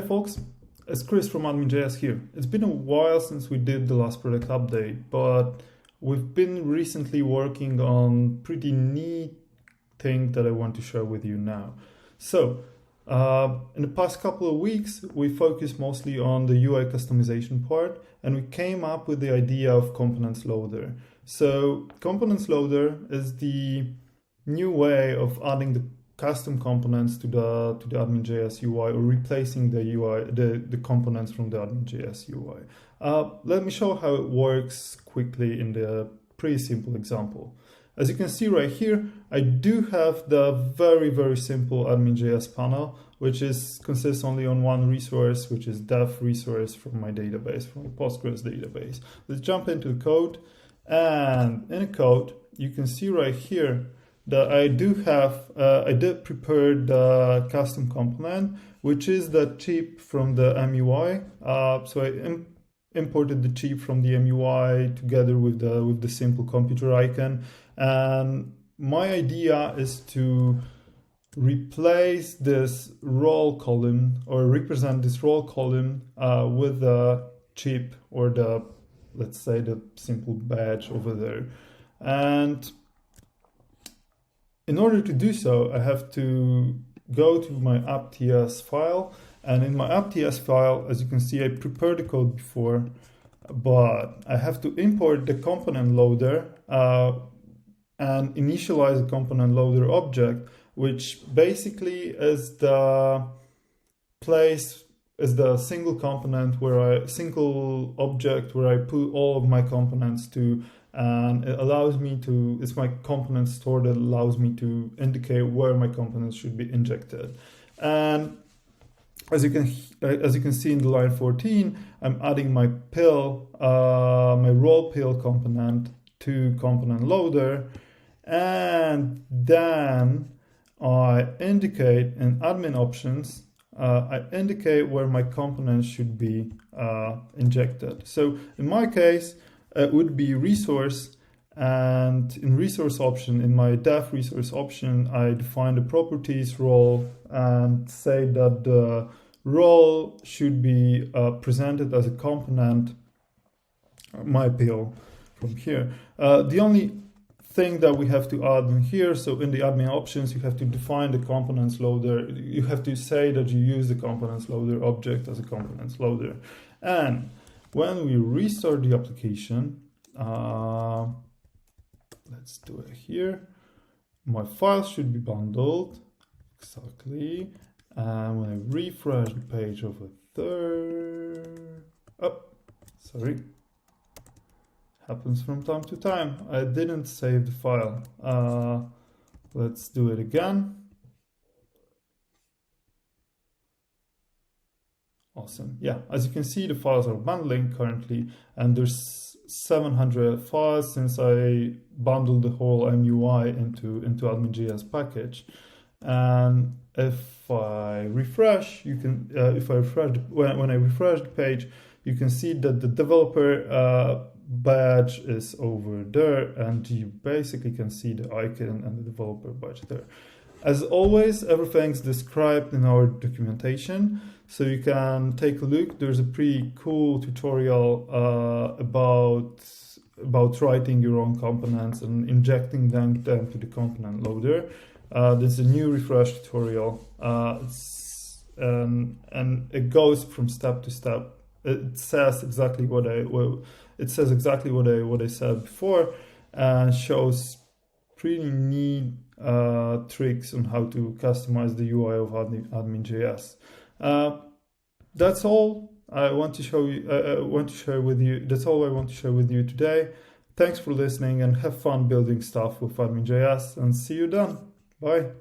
Hey folks, it's Chris from AdminJS here. It's been a while since we did the last product update, but we've been recently working on pretty neat thing that I want to share with you now. So, in the past couple of weeks, we focused mostly on the UI customization part, and we came up with the idea of ComponentLoader. So, ComponentLoader is the new way of adding the custom components to the AdminJS UI, or replacing the UI, the components from the AdminJS UI. Let me show how it works quickly in the pretty simple example. As you can see right here, I do have the very simple AdminJS panel, which consists only on one resource, which is dev resource from my database, from the Postgres database. Let's jump into the code, and in the code, you can see right here that I did prepare the custom component, which is the chip from the MUI. So I imported the chip from the MUI together with the simple computer icon. And my idea is to replace this role column, or represent this role column with the chip, or let's say the simple badge over there. And in order to do so, I have to go to my app.ts file, and in my app.ts file, as you can see, I prepared the code before, but I have to import the component loader and initialize the component loader object, which basically is the single component single object where I put all of my components to. And it allows me to, it's my component store that allows me to indicate where my components should be injected. And as you can see in the line 14, I'm adding my role pill component to component loader, and then I indicate in admin options, I indicate where my components should be injected. So in my case, it would be resource, and in resource option, in my dev resource option, I define the properties role and say that the role should be presented as a component, my pill from here. The only thing that we have to add in here, so in the admin options, you have to define the components loader. You have to say that you use the components loader object as a components loader. And when we restart the application, let's do it here. My files should be bundled, exactly. And when I refresh the page over there, happens from time to time. I didn't save the file. Let's do it again. Awesome. Yeah, as you can see, the files are bundling currently, and there's 700 files since I bundled the whole MUI into AdminJS package. And if I refresh, when I refresh the page, you can see that the developer badge is over there, and you basically can see the icon and the developer badge there. As always, everything's described in our documentation, so you can take a look. There's a pretty cool tutorial about writing your own components and injecting them to the component loader. There's a new refresh tutorial, and it goes from step to step. It says exactly what I said before, and shows pretty neat tricks on how to customize the UI of AdminJS. That's all I want to show you. That's all I want to share with you today. Thanks for listening, and have fun building stuff with AdminJS, and see you then. Bye.